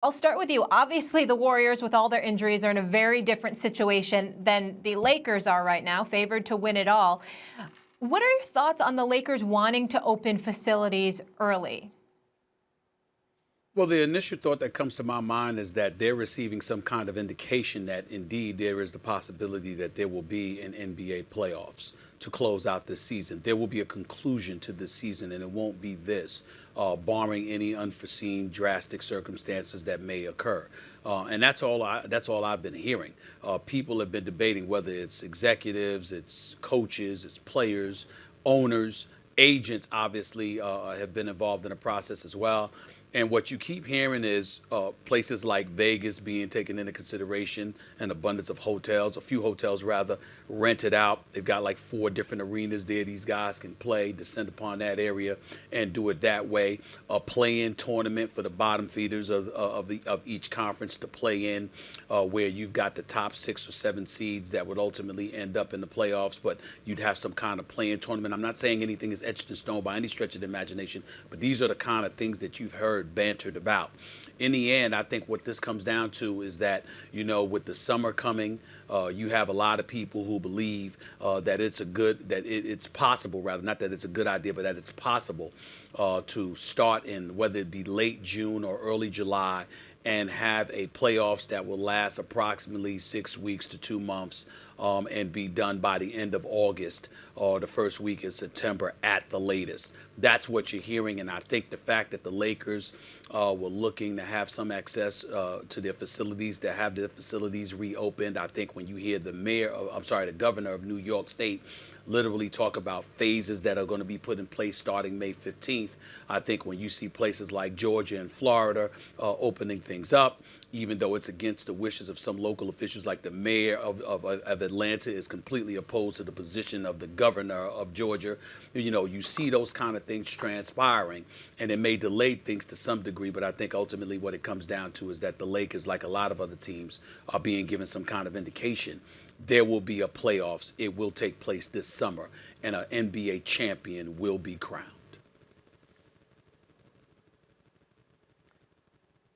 I'll start with you. Obviously, the Warriors, with all their injuries, are in a very different situation than the Lakers are right now, favored to win it all. What are your thoughts on the Lakers wanting to open facilities early? Well, the initial thought that comes to my mind is that they're receiving some kind of indication that indeed there is the possibility that there will be an NBA playoffs to close out this season. There will be a conclusion to this season, and it won't be this, barring any unforeseen drastic circumstances that may occur. And that's all I've been hearing. People have been debating whether it's executives, it's coaches, it's players, owners, agents obviously have been involved in the process as well. And what you keep hearing is places like Vegas being taken into consideration, an abundance of hotels, a few hotels rather, rented out. They've got like 4 different arenas there. These guys can play, descend upon that area, and do it that way. A play-in tournament for the bottom feeders of each conference to play in, where you've got the top 6 or 7 seeds that would ultimately end up in the playoffs, but you'd have some kind of play-in tournament. I'm not saying anything is etched in stone by any stretch of the imagination, but these are the kind of things that you've heard bantered about. In the end, I think what this comes down to is that, with the summer coming, you have a lot of people who believe that it's possible, rather, not that it's a good idea, but that it's possible to start in whether it be late June or early July and have a playoffs that will last approximately 6 weeks to 2 months and be done by the end of August or the first week in September at the latest. That's what you're hearing, and I think the fact that the Lakers were looking to have some access to their facilities, to have their facilities reopened. I think when you hear the governor of New York State literally talk about phases that are going to be put in place starting May 15th. I think when you see places like Georgia and Florida opening things up, even though it's against the wishes of some local officials, like the mayor of Atlanta is completely opposed to the position of the governor of Georgia. You see those kind of things transpiring, and it may delay things to some degree, but I think ultimately what it comes down to is that the Lakers, like a lot of other teams, are being given some kind of indication there will be a playoffs. It will take place this summer, and an NBA champion will be crowned.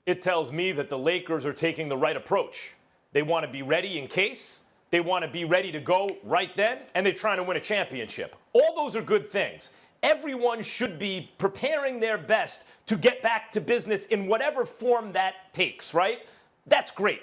It tells me that the Lakers are taking the right approach. They want to be ready in case. They want to be ready to go right then, and they're trying to win a championship. All those are good things. Everyone should be preparing their best to get back to business in whatever form that takes, right? That's great.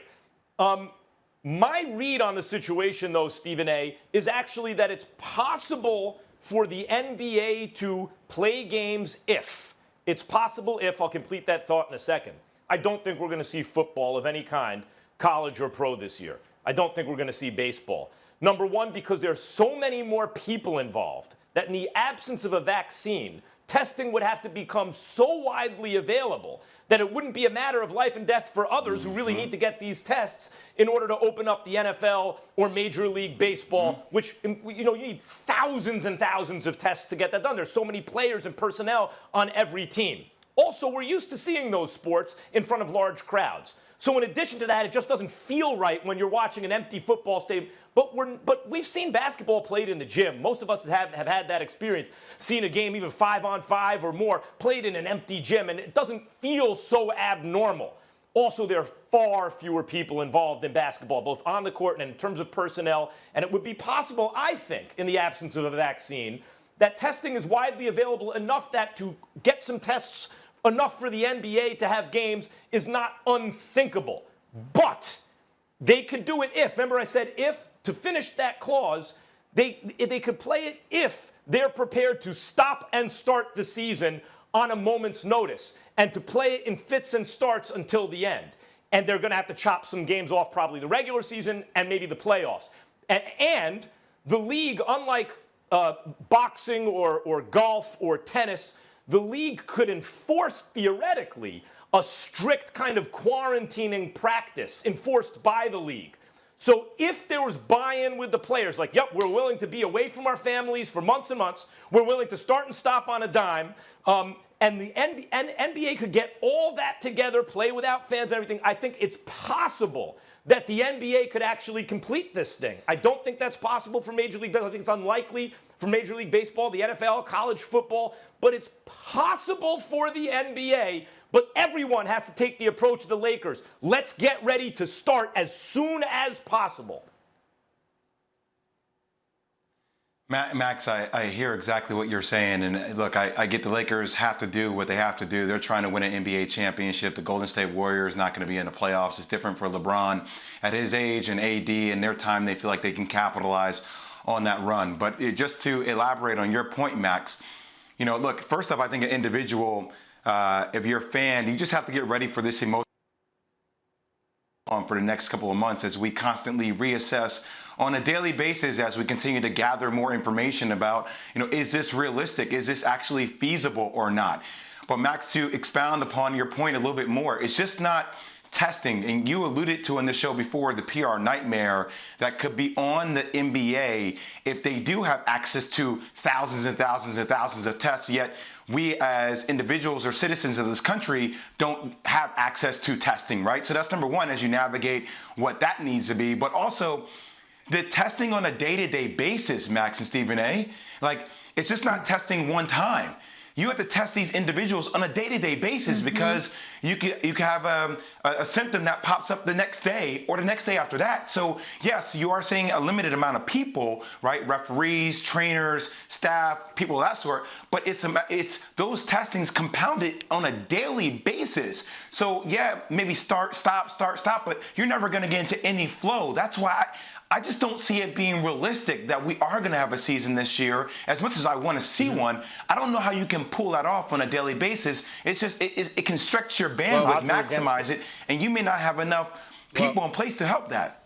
My read on the situation, though, Stephen A., is actually that it's possible for the NBA to play games if. It's possible if. I'll complete that thought in a second. I don't think we're going to see football of any kind, college or pro, this year. I don't think we're going to see baseball. Number one, because there are so many more people involved that in the absence of a vaccine, testing would have to become so widely available that it wouldn't be a matter of life and death for others who really need to get these tests in order to open up the NFL or Major League Baseball, which, you need thousands and thousands of tests to get that done. There's so many players and personnel on every team. Also, we're used to seeing those sports in front of large crowds. So in addition to that, it just doesn't feel right when you're watching an empty football stadium. But we've seen basketball played in the gym. Most of us have had that experience, seen a game even 5-on-5 or more played in an empty gym, and it doesn't feel so abnormal. Also, there are far fewer people involved in basketball, both on the court and in terms of personnel, and it would be possible, I think, in the absence of a vaccine, that testing is widely available enough that to get some tests enough for the NBA to have games is not unthinkable. But they could do it if. Remember I said if, to finish that clause, they could play it if they're prepared to stop and start the season on a moment's notice and to play it in fits and starts until the end. And they're going to have to chop some games off, probably the regular season and maybe the playoffs. And the league, unlike boxing or golf or tennis, the league could enforce, theoretically, a strict kind of quarantining practice enforced by the league. So if there was buy-in with the players, like, yep, we're willing to be away from our families for months and months, we're willing to start and stop on a dime, and the NBA could get all that together, play without fans and everything, I think it's possible that the NBA could actually complete this thing. I don't think that's possible for Major League Baseball. I think it's unlikely for Major League Baseball, the NFL, college football, but it's possible for the NBA. But everyone has to take the approach of the Lakers. Let's get ready to start as soon as possible. Max, I hear exactly what you're saying. And look, I get the Lakers have to do what they have to do. They're trying to win an NBA championship. The Golden State Warriors not going to be in the playoffs. It's different for LeBron at his age and AD and their time. They feel like they can capitalize on that run. But just to elaborate on your point, Max, look, first off, I think an individual, if you're a fan, you just have to get ready for this emotion for the next couple of months as we constantly reassess on a daily basis as we continue to gather more information about, is this realistic? Is this actually feasible or not? But Max, to expound upon your point a little bit more, it's just not testing. And you alluded to in the show before the PR nightmare that could be on the NBA if they do have access to thousands and thousands and thousands of tests, yet we as individuals or citizens of this country don't have access to testing, right? So that's number one as you navigate what that needs to be. But also the testing on a day-to-day basis, Max and Stephen A., like it's just not testing one time. You have to test these individuals on a day-to-day basis because you could have a symptom that pops up the next day or the next day after that. So yes, you are seeing a limited amount of people, right? Referees, trainers, staff, people of that sort. But it's those testings compounded on a daily basis. So yeah, maybe start, stop, but you're never going to get into any flow. That's why I just don't see it being realistic that we are going to have a season this year. As much as I want to see one, I don't know how you can pull that off on a daily basis. It's just, it can stretch your bandwidth, maximize it, and you may not have enough people in place to help that.